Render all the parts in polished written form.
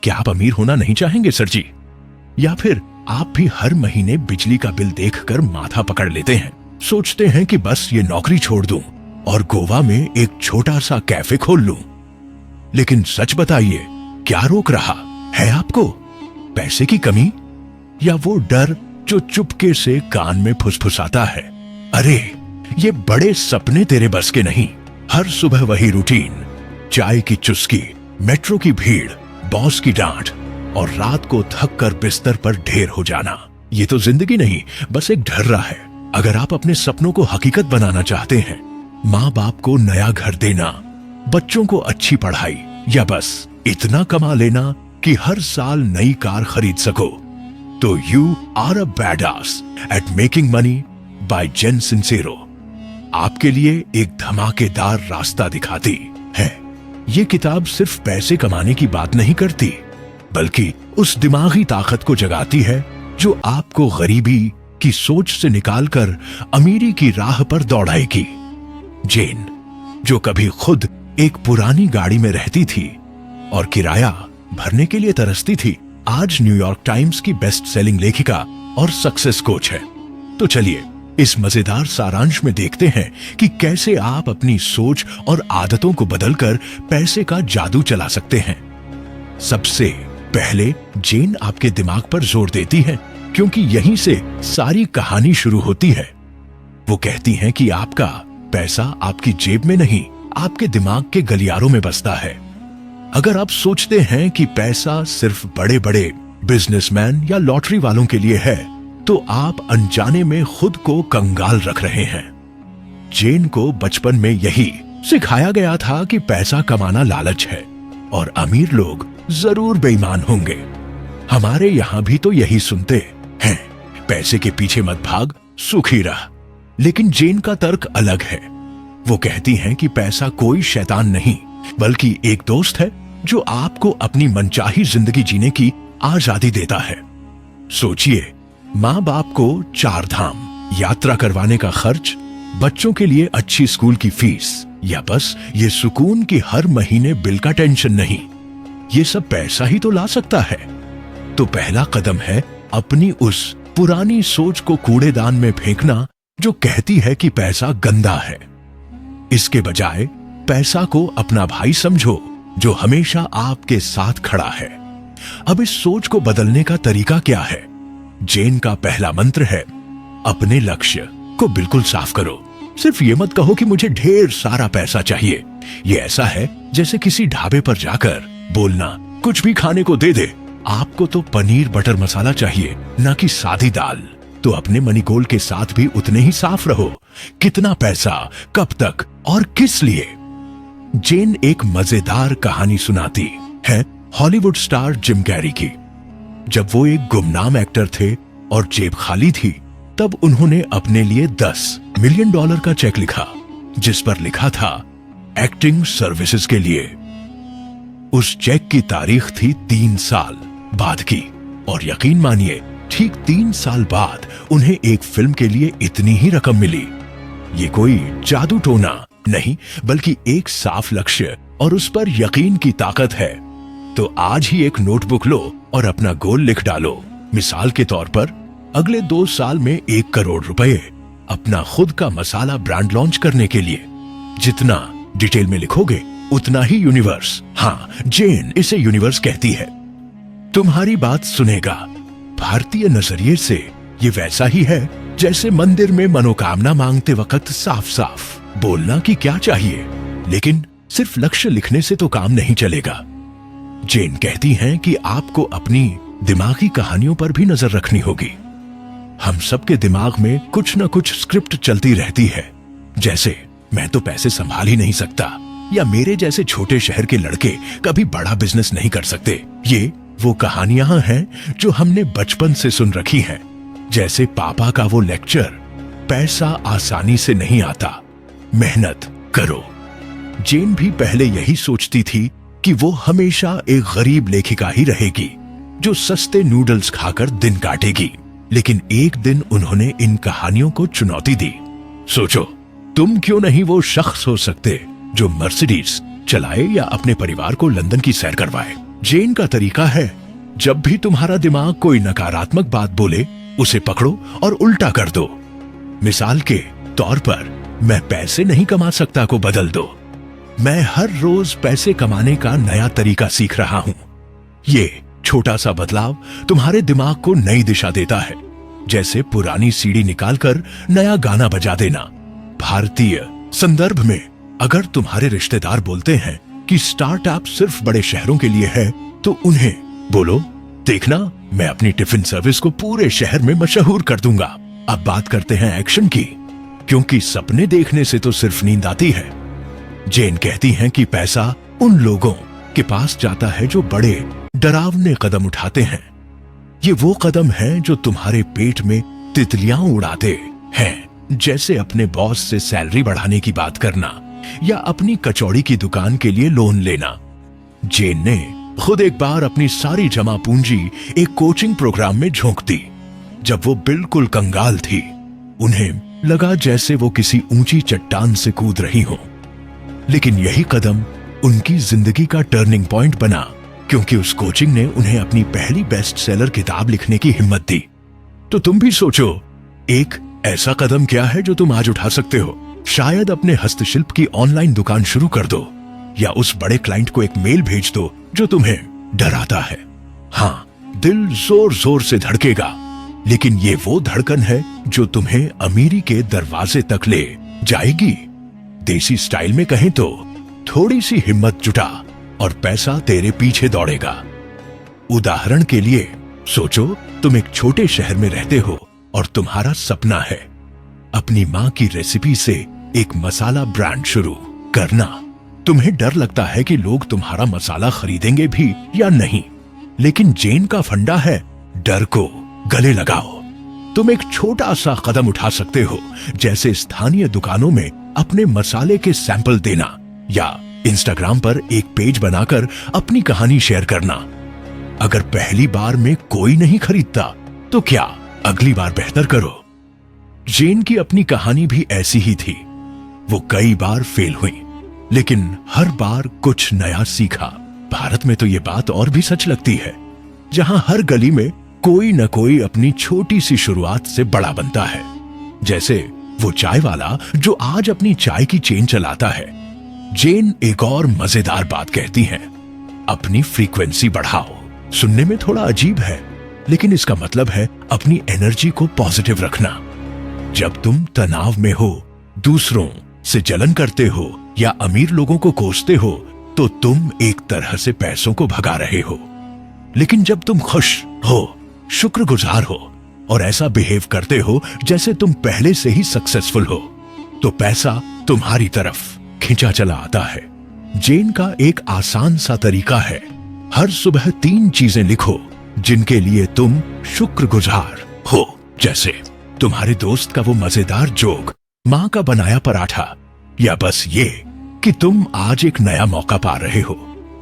क्या आप अमीर होना नहीं चाहेंगे सर जी? या फिर आप भी हर महीने बिजली का बिल देखकर माथा पकड़ लेते हैं, सोचते हैं कि बस ये नौकरी छोड़ दूं और गोवा में एक छोटा सा कैफे खोल लूं। लेकिन सच बताइए, क्या रोक रहा है आपको? पैसे की कमी या वो डर जो चुपके से कान में फुसफुसाता है, अरे ये बड़े सपने तेरे बस के नहीं। हर सुबह वही रूटीन, चाय की चुस्की, मेट्रो की भीड़, बॉस की डांट और रात को थक कर बिस्तर पर ढेर हो जाना, ये तो जिंदगी नहीं, बस एक ढर्रा है। अगर आप अपने सपनों को हकीकत बनाना चाहते हैं, माँ बाप को नया घर देना, बच्चों को अच्छी पढ़ाई या बस इतना कमा लेना कि हर साल नई कार खरीद सको, तो you are a badass at making money by Jen Sincero आपके लिए एक धमाकेदार रास्ता दिखाती है। ये किताब सिर्फ पैसे कमाने की बात नहीं करती, बल्कि उस दिमागी ताकत को जगाती है जो आपको गरीबी की सोच से निकालकर अमीरी की राह पर दौड़ाएगी। जेन, जो कभी खुद एक पुरानी गाड़ी में रहती थी और किराया भरने के लिए तरसती थी, आज न्यूयॉर्क टाइम्स की बेस्ट सेलिंग लेखिका और सक्सेस कोच है। तो चलिए इस मजेदार सारांश में देखते हैं कि कैसे आप अपनी सोच और आदतों को बदलकर पैसे का जादू चला सकते हैं। सबसे पहले जेन आपके दिमाग पर जोर देती है, क्योंकि यहीं से सारी कहानी शुरू होती है। वो कहती हैं कि आपका पैसा आपकी जेब में नहीं, आपके दिमाग के गलियारों में बसता है। अगर आप सोचते हैं कि पैसा सिर्फ बड़े बड़े बिजनेसमैन या लॉटरी वालों के लिए है, तो आप अनजाने में खुद को कंगाल रख रहे हैं। जेन को बचपन में यही सिखाया गया था कि पैसा कमाना लालच है और अमीर लोग जरूर बेईमान होंगे। हमारे यहां भी तो यही सुनते हैं, पैसे के पीछे मत भाग, सुखी रह। लेकिन जेन का तर्क अलग है। वो कहती हैं कि पैसा कोई शैतान नहीं, बल्कि एक दोस्त है जो आपको अपनी मनचाही जिंदगी जीने की आजादी देता है। सोचिए, माँ बाप को 4 धाम यात्रा करवाने का खर्च, बच्चों के लिए अच्छी स्कूल की फीस या बस ये सुकून कि हर महीने बिल का टेंशन नहीं, ये सब पैसा ही तो ला सकता है। तो पहला कदम है अपनी उस पुरानी सोच को कूड़ेदान में फेंकना जो कहती है कि पैसा गंदा है। इसके बजाय पैसा को अपना भाई समझो जो हमेशा आपके साथ खड़ा है। अब इस सोच को बदलने का तरीका क्या है? जेन का पहला मंत्र है, अपने लक्ष्य को बिल्कुल साफ करो। सिर्फ ये मत कहो कि मुझे ढेर सारा पैसा चाहिए। ये ऐसा है जैसे किसी ढाबे पर जाकर बोलना, कुछ भी खाने को दे दे, आपको तो पनीर बटर मसाला चाहिए, ना कि सादी दाल। तो अपने मनी गोल के साथ भी उतने ही साफ रहो। कितना पैसा, कब तक और किस लिए? जेन एक मजेदार कहानी सुनाती है हॉलीवुड स्टार जिम कैरी की। जब वो एक गुमनाम एक्टर थे और जेब खाली थी, तब उन्होंने अपने लिए $10 मिलियन का चेक लिखा, जिस पर लिखा था एक्टिंग सर्विसेज के लिए। उस चेक की तारीख थी 3 साल बाद की, और यकीन मानिए ठीक 3 साल बाद उन्हें एक फिल्म के लिए इतनी ही रकम मिली। ये कोई जादू टोना नहीं, बल्कि एक साफ लक्ष्य और उस पर यकीन की ताकत है। तो आज ही एक नोटबुक लो और अपना गोल लिख डालो। मिसाल के तौर पर अगले 2 साल में 1 करोड़ रुपए अपना खुद का मसाला ब्रांड लॉन्च करने के लिए। जितना डिटेल में लिखोगे उतना ही यूनिवर्स, हाँ जेन इसे यूनिवर्स कहती है, तुम्हारी बात सुनेगा। भारतीय नजरिए से ये वैसा ही है जैसे मंदिर में मनोकामना मांगते वक्त साफ साफ बोलना कि क्या चाहिए, लेकिन सिर्फ लक्ष्य लिखने से तो काम नहीं चलेगा। जेन कहती हैं कि आपको अपनी दिमागी कहानियों पर भी नजर रखनी होगी। हम सबके दिमाग में कुछ न कुछ स्क्रिप्ट चलती रहती है, जैसे मैं तो पैसे संभाल ही नहीं सकता, या मेरे जैसे छोटे शहर के लड़के कभी बड़ा बिजनेस नहीं कर सकते। ये वो कहानियां हैं जो हमने बचपन से सुन रखी हैं, जैसे पापा का वो लेक्चर, पैसा आसानी से नहीं आता, मेहनत करो। जेन भी पहले यही सोचती थी कि वो हमेशा एक गरीब लेखिका ही रहेगी जो सस्ते नूडल्स खाकर दिन काटेगी। लेकिन एक दिन उन्होंने इन कहानियों को चुनौती दी। सोचो, तुम क्यों नहीं वो शख्स हो सकते जो मर्सिडीज चलाए या अपने परिवार को लंदन की सैर करवाए? जेन का तरीका है, जब भी तुम्हारा दिमाग कोई नकारात्मक बात बोले, उसे पकड़ो और उल्टा कर दो। मिसाल के तौर पर, मैं पैसे नहीं कमा सकता को बदल दो, मैं हर रोज पैसे कमाने का नया तरीका सीख रहा हूं। ये छोटा सा बदलाव तुम्हारे दिमाग को नई दिशा देता है, जैसे पुरानी सीडी निकालकर नया गाना बजा देना। भारतीय संदर्भ में अगर तुम्हारे रिश्तेदार बोलते हैं कि स्टार्टअप सिर्फ बड़े शहरों के लिए है, तो उन्हें बोलो, देखना मैं अपनी टिफिन सर्विस को पूरे शहर में मशहूर कर दूंगा। अब बात करते हैं एक्शन की, क्योंकि सपने देखने से तो सिर्फ नींद आती है। जेन कहती हैं कि पैसा उन लोगों के पास जाता है जो बड़े डरावने कदम उठाते हैं। ये वो कदम हैं जो तुम्हारे पेट में तितलियां उड़ाते हैं, जैसे अपने बॉस से सैलरी बढ़ाने की बात करना या अपनी कचौड़ी की दुकान के लिए लोन लेना। जेन ने खुद एक बार अपनी सारी जमा पूंजी एक कोचिंग प्रोग्राम में झोंक दी। जब वो बिल्कुल कंगाल थी, उन्हें लगा जैसे वो किसी ऊंची चट्टान से कूद रही हो। लेकिन यही कदम उनकी जिंदगी का टर्निंग पॉइंट बना, क्योंकि उस कोचिंग ने उन्हें अपनी पहली बेस्ट सेलर किताब लिखने की हिम्मत दी। तो तुम भी सोचो, एक ऐसा कदम क्या है जो तुम आज उठा सकते हो? शायद अपने हस्तशिल्प की ऑनलाइन दुकान शुरू कर दो, या उस बड़े क्लाइंट को एक मेल भेज दो जो तुम्हें डराता है। हाँ, दिल जोर जोर से धड़केगा, लेकिन ये वो धड़कन है जो तुम्हें अमीरी के दरवाजे तक ले जाएगी। देसी स्टाइल में कहें तो थोड़ी सी हिम्मत जुटा और पैसा तेरे पीछे दौड़ेगा। उदाहरण के लिए सोचो, तुम एक छोटे शहर में रहते हो और तुम्हारा सपना है अपनी मां की रेसिपी से एक मसाला ब्रांड शुरू करना। तुम्हें डर लगता है कि लोग तुम्हारा मसाला खरीदेंगे भी या नहीं, लेकिन जेन का फंडा है, डर को गले लगाओ। तुम एक छोटा सा कदम उठा सकते हो, जैसे स्थानीय दुकानों में अपने मसाले के सैंपल देना या इंस्टाग्राम पर एक पेज बनाकर अपनी कहानी शेयर करना। अगर पहली बार में कोई नहीं खरीदता, तो क्या अगली बार बेहतर करो। जेन की अपनी कहानी भी ऐसी ही थी। वो कई बार फेल हुई, लेकिन हर बार कुछ नया सीखा। भारत में तो ये बात और भी सच लगती है, जहां हर गली में कोई न कोई अपनी छोटी सी शुरुआत से बड़ा बनता है। जैसे वो चाय वाला जो आज अपनी चाय की चेन चलाता है। जेन एक और मजेदार बात कहती हैं, अपनी फ्रीक्वेंसी बढ़ाओ। सुनने में थोड़ा अजीब है, लेकिन इसका मतलब है अपनी एनर्जी को पॉजिटिव रखना। जब तुम तनाव में हो, दूसरों से जलन करते हो या अमीर लोगों को कोसते हो, तो तुम एक तरह से पैसों को भगा रहे हो। लेकिन जब तुम खुश हो, शुक्रगुजार हो और ऐसा बिहेव करते हो जैसे तुम पहले से ही सक्सेसफुल हो, तो पैसा तुम्हारी तरफ खिंचा चला आता है। जेन का एक आसान सा तरीका है, हर सुबह 3 चीजें लिखो जिनके लिए तुम शुक्रगुजार हो। जैसे तुम्हारे दोस्त का वो मजेदार जोक, मां का बनाया पराठा, या बस ये कि तुम आज एक नया मौका पा रहे हो।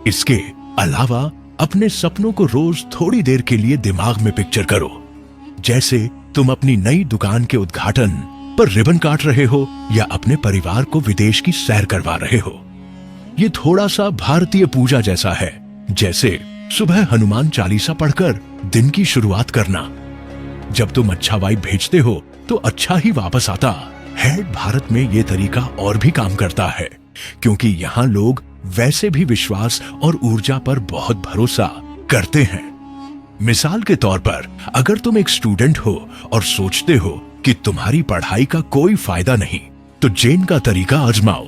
इसके अलावा अपने सपनों को रोज थोड़ी देर के लिए दिमाग में पिक्चर करो, जैसे तुम अपनी नई दुकान के उद्घाटन पर रिबन काट रहे हो या अपने परिवार को विदेश की सैर करवा रहे हो। ये थोड़ा सा भारतीय पूजा जैसा है, जैसे सुबह हनुमान चालीसा पढ़कर दिन की शुरुआत करना। जब तुम अच्छा वाइब भेजते हो तो अच्छा ही वापस आता है। भारत में ये तरीका और भी काम करता है, क्योंकि यहाँ लोग वैसे भी विश्वास और ऊर्जा पर बहुत भरोसा करते हैं। मिसाल के तौर पर, अगर तुम एक स्टूडेंट हो और सोचते हो कि तुम्हारी पढ़ाई का कोई फायदा नहीं, तो जेन का तरीका आजमाओ।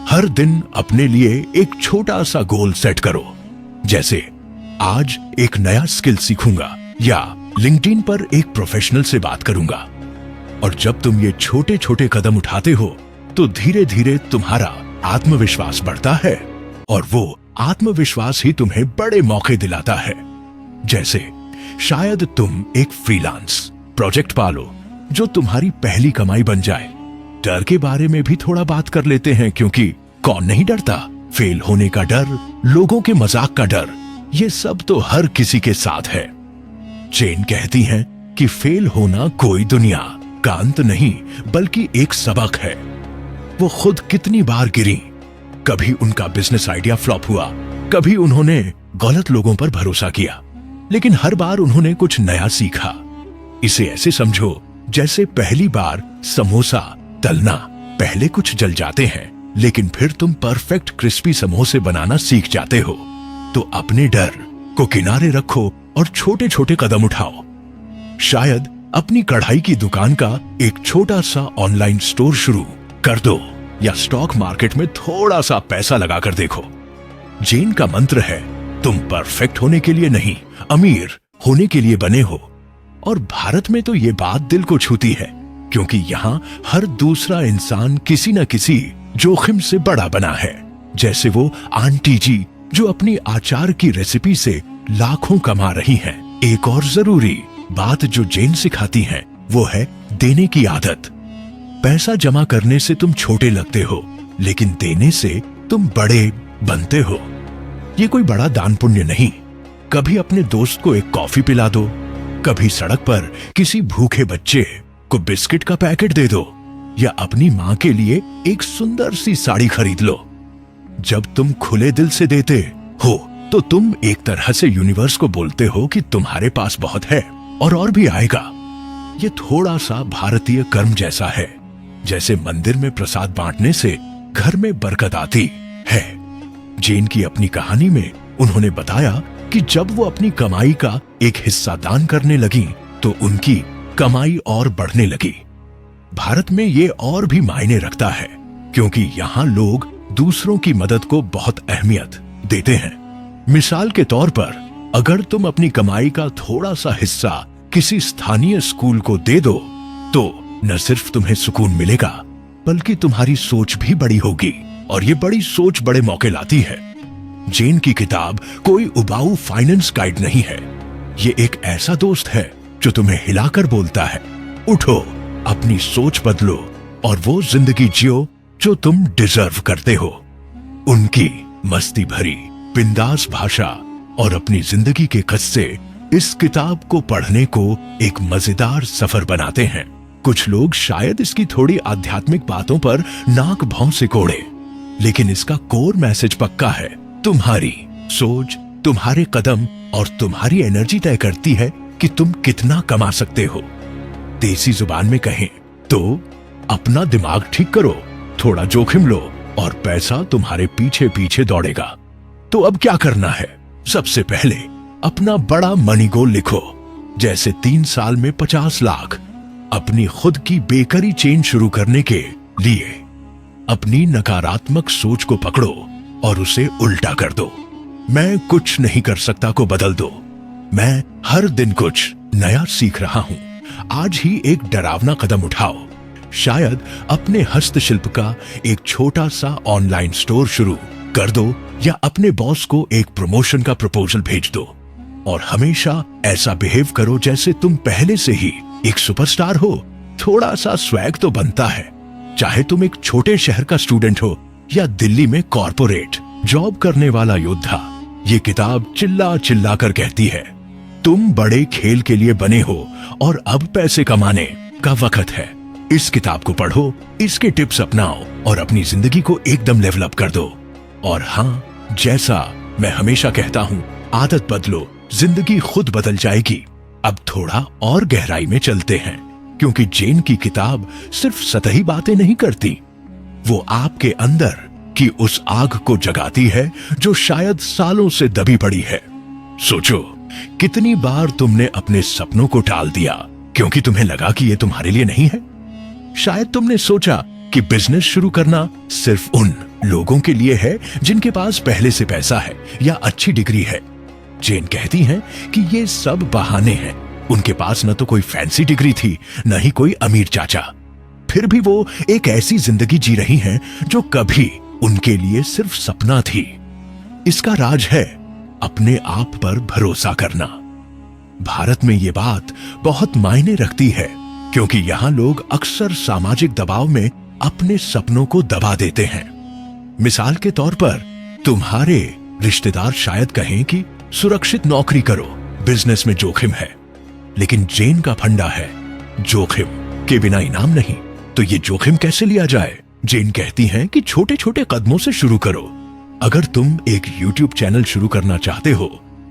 हर दिन अपने लिए एक छोटा सा गोल सेट करो, जैसे आज एक नया स्किल सीखूंगा या लिंक्डइन पर एक प्रोफेशनल से बात करूंगा। और जब तुम ये छोटे छोटे कदम उठाते हो, तो धीरे धीरे तुम्हारा आत्मविश्वास बढ़ता है, और वो आत्मविश्वास ही तुम्हें बड़े मौके दिलाता है। जैसे शायद तुम एक फ्रीलांस प्रोजेक्ट पालो जो तुम्हारी पहली कमाई बन जाए। डर के बारे में भी थोड़ा बात कर लेते हैं, क्योंकि कौन नहीं डरता। फेल होने का डर, लोगों के मजाक का डर, ये सब तो हर किसी के साथ है। जेन कहती हैं कि फेल होना कोई दुनिया का अंत नहीं, बल्कि एक सबक है। वो खुद कितनी बार गिरी, कभी उनका बिजनेस आइडिया फ्लॉप हुआ, कभी उन्होंने गलत लोगों पर भरोसा किया, लेकिन हर बार उन्होंने कुछ नया सीखा। इसे ऐसे समझो जैसे पहली बार समोसा तलना, पहले कुछ जल जाते हैं लेकिन फिर तुम परफेक्ट क्रिस्पी समोसे बनाना सीख जाते हो। तो अपने डर को किनारे रखो और छोटे छोटे कदम उठाओ। शायद अपनी कढ़ाई की दुकान का एक छोटा सा ऑनलाइन स्टोर शुरू कर दो, या स्टॉक मार्केट में थोड़ा सा पैसा लगाकर देखो। जेन का मंत्र है, तुम परफेक्ट होने के लिए नहीं, अमीर होने के लिए बने हो। और भारत में तो ये बात दिल को छूती है, क्योंकि यहां हर दूसरा इंसान किसी न किसी जोखिम से बड़ा बना है। जैसे वो आंटी जी जो अपनी अचार की रेसिपी से लाखों कमा रही हैं। एक और जरूरी बात जो जेन सिखाती हैं, वो है देने की आदत। पैसा जमा करने से तुम छोटे लगते हो, लेकिन देने से तुम बड़े बनते हो। ये कोई बड़ा दान पुण्य नहीं। कभी अपने दोस्त को एक कॉफी पिला दो, कभी सड़क पर किसी भूखे बच्चे को बिस्किट का पैकेट दे दो, या अपनी मां के लिए एक सुंदर सी साड़ी खरीद लो। जब तुम खुले दिल से देते हो तो तुम एक तरह से यूनिवर्स को बोलते हो कि तुम्हारे पास बहुत है और भी आएगा। ये थोड़ा सा भारतीय कर्म जैसा है, जैसे मंदिर में प्रसाद बांटने से घर में बरकत आती है। जेन की अपनी कहानी में उन्होंने बताया कि जब वो अपनी कमाई का एक हिस्सा दान करने लगी तो उनकी कमाई और बढ़ने लगी। भारत में ये और भी मायने रखता है, क्योंकि यहाँ लोग दूसरों की मदद को बहुत अहमियत देते हैं। मिसाल के तौर पर, अगर तुम अपनी कमाई का थोड़ा सा हिस्सा किसी स्थानीय स्कूल को दे दो, तो न सिर्फ तुम्हें सुकून मिलेगा, बल्कि तुम्हारी सोच भी बड़ी होगी, और ये बड़ी सोच बड़े मौके लाती है। जेन की किताब कोई उबाऊ फाइनेंस गाइड नहीं है। ये एक ऐसा दोस्त है जो तुम्हें हिलाकर बोलता है, उठो, अपनी सोच बदलो और वो जिंदगी जियो जो तुम डिजर्व करते हो। उनकी मस्ती भरी बिंदास भाषा और अपनी जिंदगी के किस्से इस किताब को पढ़ने को एक मजेदार सफर बनाते हैं। कुछ लोग शायद इसकी थोड़ी आध्यात्मिक बातों पर नाक भौं से कोड़े, लेकिन इसका कोर मैसेज पक्का है। तुम्हारी सोच, तुम्हारे कदम और तुम्हारी एनर्जी तय करती है कि तुम कितना कमा सकते हो। देसी जुबान में कहें तो अपना दिमाग ठीक करो, थोड़ा जोखिम लो और पैसा तुम्हारे पीछे पीछे दौड़ेगा। तो अब क्या करना है? सबसे पहले अपना बड़ा मनी गोल लिखो, जैसे 3 साल में 50 लाख। अपनी खुद की बेकरी चेन शुरू करने के लिए अपनी नकारात्मक सोच को पकड़ो और उसे उल्टा कर दो। मैं कुछ नहीं कर सकता को बदल दो। मैं हर दिन कुछ नया सीख रहा हूं। आज ही एक डरावना कदम उठाओ। शायद अपने हस्तशिल्प का एक छोटा सा ऑनलाइन स्टोर शुरू कर दो, या अपने बॉस को एक प्रमोशन का प्रपोजल भेज दो। और हमेशा ऐसा बिहेव करो जैसे तुम पहले से ही एक सुपरस्टार हो। थोड़ा सा स्वैग तो बनता है, चाहे तुम एक छोटे शहर का स्टूडेंट हो या दिल्ली में कॉर्पोरेट जॉब करने वाला योद्धा। ये किताब चिल्ला चिल्ला कर कहती है, तुम बड़े खेल के लिए बने हो और अब पैसे कमाने का वक्त है। इस किताब को पढ़ो, इसके टिप्स अपनाओ और अपनी जिंदगी को एकदम लेवल अप कर दो। और हाँ, जैसा मैं हमेशा कहता हूं, आदत बदलो, जिंदगी खुद बदल जाएगी। अब थोड़ा और गहराई में चलते हैं, क्योंकि जेन की किताब सिर्फ सतही बातें नहीं करती, वो आपके अंदर की उस आग को जगाती है जो शायद सालों से दबी पड़ी है। सोचो, कितनी बार तुमने अपने सपनों को टाल दिया क्योंकि तुम्हें लगा कि ये तुम्हारे लिए नहीं है। शायद तुमने सोचा कि बिजनेस शुरू करना सिर्फ उन लोगों के लिए है जिनके पास पहले से पैसा है या अच्छी डिग्री है। जेन कहती हैं कि ये सब बहाने हैं। उनके पास न तो कोई फैंसी डिग्री थी, न ही कोई अमीर चाचा। फिर भी वो एक ऐसी जिंदगी जी रही हैं जो कभी उनके लिए सिर्फ सपना थी। इसका राज है अपने आप पर भरोसा करना। भारत में ये बात बहुत मायने रखती है, क्योंकि यहां लोग अक्सर सामाजिक दबाव में अपने सपनों को दबा देते हैं। मिसाल के तौर पर, तुम्हारे रिश्तेदार शायद कहें कि सुरक्षित नौकरी करो, बिजनेस में जोखिम है। लेकिन जेन का फंडा है, जोखिम के बिना इनाम नहीं। तो ये जोखिम कैसे लिया जाए? जेन कहती हैं कि छोटे छोटे कदमों से शुरू करो। अगर तुम एक YouTube चैनल शुरू करना चाहते हो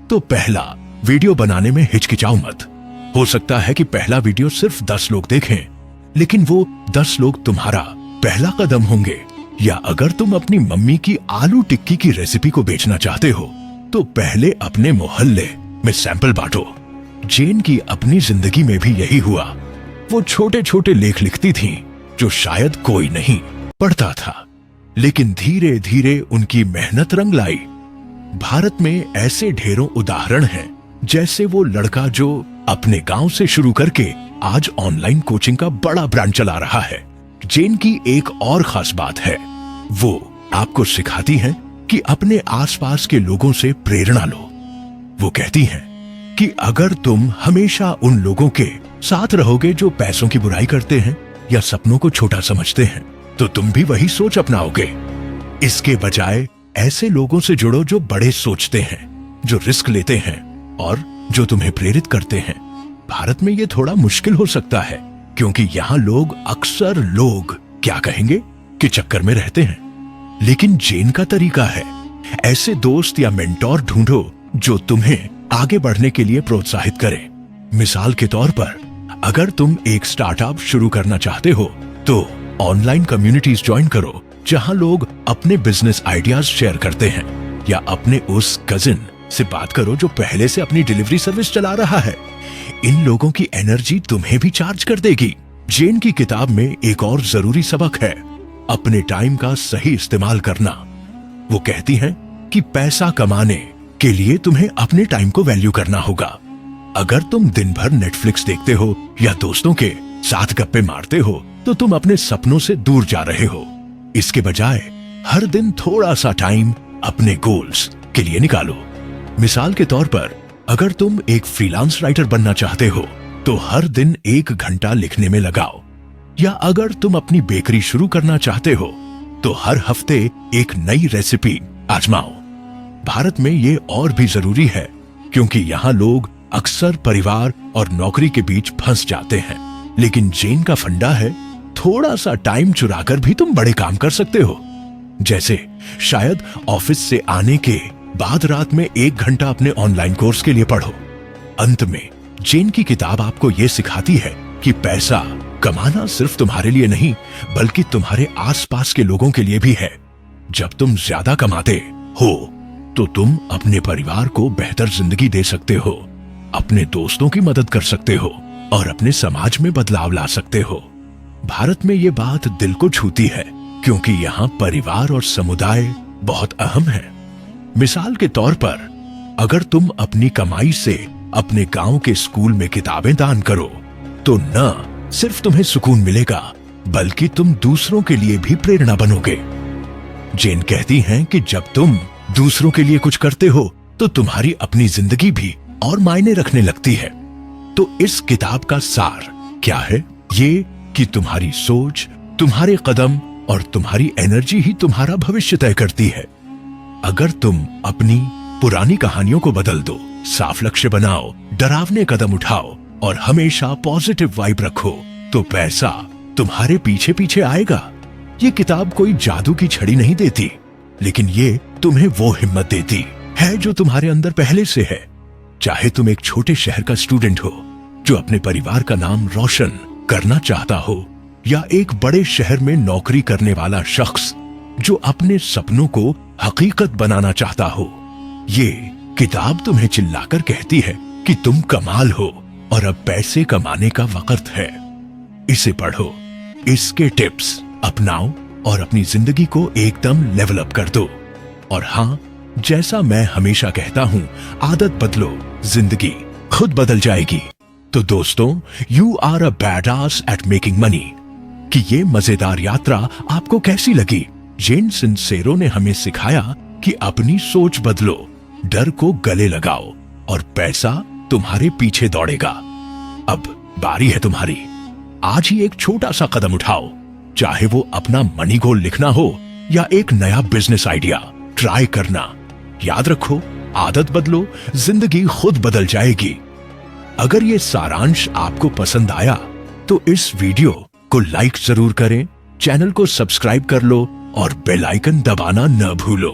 तो पहला वीडियो बनाने में हिचकिचाओ मत। हो सकता है कि पहला वीडियो सिर्फ 10 लोग देखें, लेकिन वो 10 लोग तुम्हारा पहला कदम होंगे। या अगर तुम अपनी मम्मी की आलू टिक्की की रेसिपी को बेचना चाहते हो तो पहले अपने मोहल्ले में सैंपल बांटो। जेन की अपनी जिंदगी में भी यही हुआ। वो छोटे छोटे लेख लिखती थीं जो शायद कोई नहीं पढ़ता था, लेकिन धीरे धीरे उनकी मेहनत रंग लाई। भारत में ऐसे ढेरों उदाहरण हैं, जैसे वो लड़का जो अपने गांव से शुरू करके आज ऑनलाइन कोचिंग का बड़ा ब्रांड चला रहा है। जेन की एक और खास बात है, वो आपको सिखाती हैं कि अपने आसपास के लोगों से प्रेरणा लो। वो कहती हैं कि अगर तुम हमेशा उन लोगों के साथ रहोगे जो पैसों की बुराई करते हैं या सपनों को छोटा समझते हैं, तो तुम भी वही सोच अपनाओगे। इसके बजाय ऐसे लोगों से जुड़ो जो बड़े सोचते हैं, जो रिस्क लेते हैं और जो तुम्हें प्रेरित करते हैं। भारत में ये थोड़ा मुश्किल हो सकता है, क्योंकि यहाँ अक्सर लोग क्या कहेंगे के चक्कर में रहते हैं। लेकिन जेन का तरीका है, ऐसे दोस्त या मेंटोर ढूंढो जो तुम्हें आगे बढ़ने के लिए प्रोत्साहित करें। मिसाल के तौर पर, अगर तुम एक स्टार्टअप शुरू करना चाहते हो तो ऑनलाइन कम्युनिटीज ज्वाइन करो जहां लोग अपने बिजनेस आइडियाज शेयर करते हैं, या अपने उस कजिन से बात करो जो पहले से अपनी डिलीवरी सर्विस चला रहा है। इन लोगों की एनर्जी तुम्हें भी चार्ज कर देगी। जेन की किताब में एक और जरूरी सबक है, अपने टाइम का सही इस्तेमाल करना। वो कहती हैं कि पैसा कमाने के लिए तुम्हें अपने टाइम को वैल्यू करना होगा। अगर तुम दिन भर नेटफ्लिक्स देखते हो या दोस्तों के साथ गप्पे मारते हो तो तुम अपने सपनों से दूर जा रहे हो। इसके बजाय हर दिन थोड़ा सा टाइम अपने गोल्स के लिए निकालो। मिसाल के तौर पर, अगर तुम एक फ्रीलांस राइटर बनना चाहते हो तो हर दिन 1 घंटा लिखने में लगाओ। या अगर तुम अपनी बेकरी शुरू करना चाहते हो तो हर हफ्ते एक नई रेसिपी आजमाओ। भारत में ये और भी जरूरी है, क्योंकि यहाँ लोग अक्सर परिवार और नौकरी के बीच फंस जाते हैं। लेकिन जेन का फंडा है, थोड़ा सा टाइम चुराकर भी तुम बड़े काम कर सकते हो। जैसे शायद ऑफिस से आने के बाद रात में 1 घंटा अपने ऑनलाइन कोर्स के लिए पढ़ो। अंत में जेन की किताब आपको यह सिखाती है कि पैसा कमाना सिर्फ तुम्हारे लिए नहीं, बल्कि तुम्हारे आसपास के लोगों के लिए भी है। जब तुम ज्यादा कमाते हो तो तुम अपने परिवार को बेहतर जिंदगी दे सकते हो, अपने दोस्तों की मदद कर सकते हो और अपने समाज में बदलाव ला सकते हो। भारत में ये बात दिल को छूती है, क्योंकि यहाँ परिवार और समुदाय बहुत अहम है। मिसाल के तौर पर, अगर तुम अपनी कमाई से अपने गांव के स्कूल में किताबें दान करो तो न सिर्फ तुम्हें सुकून मिलेगा, बल्कि तुम दूसरों के लिए भी प्रेरणा बनोगे। जेन कहती हैं कि जब तुम दूसरों के लिए कुछ करते हो तो तुम्हारी अपनी जिंदगी भी और मायने रखने लगती है। तो इस किताब का सार क्या है? ये कि तुम्हारी सोच, तुम्हारे कदम और तुम्हारी एनर्जी ही तुम्हारा भविष्य तय करती है। अगर तुम अपनी पुरानी कहानियों को बदल दो, साफ लक्ष्य बनाओ, डरावने कदम उठाओ और हमेशा पॉजिटिव वाइब रखो, तो पैसा तुम्हारे पीछे पीछे आएगा। ये किताब कोई जादू की छड़ी नहीं देती, लेकिन ये तुम्हें वो हिम्मत देती है जो तुम्हारे अंदर पहले से है। चाहे तुम एक छोटे शहर का स्टूडेंट हो जो अपने परिवार का नाम रोशन करना चाहता हो, या एक बड़े शहर में नौकरी करने वाला शख्स जो अपने सपनों को हकीकत बनाना चाहता हो, ये किताब तुम्हें चिल्लाकर कहती है कि तुम कमाल हो और अब पैसे कमाने का वक्त है। इसे पढ़ो, इसके टिप्स अपनाओ और अपनी जिंदगी को एकदम लेवल अप कर दो। और हाँ, जैसा मैं हमेशा कहता हूं, आदत बदलो, जिंदगी खुद बदल जाएगी। तो दोस्तों, you are a badass at making money कि ये मजेदार यात्रा आपको कैसी लगी? जेन सिंसेरो ने हमें सिखाया कि अपनी सोच बदलो, डर को गले लगाओ और पैसा तुम्हारे पीछे दौड़ेगा। अब बारी है तुम्हारी। आज ही एक छोटा सा कदम उठाओ, चाहे वो अपना मनी गोल लिखना हो या एक नया बिजनेस आइडिया ट्राई करना। याद रखो, आदत बदलो, जिंदगी खुद बदल जाएगी। अगर ये सारांश आपको पसंद आया तो इस वीडियो को लाइक जरूर करें, चैनल को सब्सक्राइब कर लो और बेल आइकन दबाना न भूलो।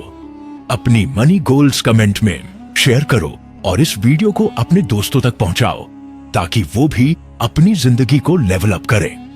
अपनी मनी गोल्स कमेंट में शेयर करो और इस वीडियो को अपने दोस्तों तक पहुंचाओ ताकि वो भी अपनी जिंदगी को लेवल अप करें।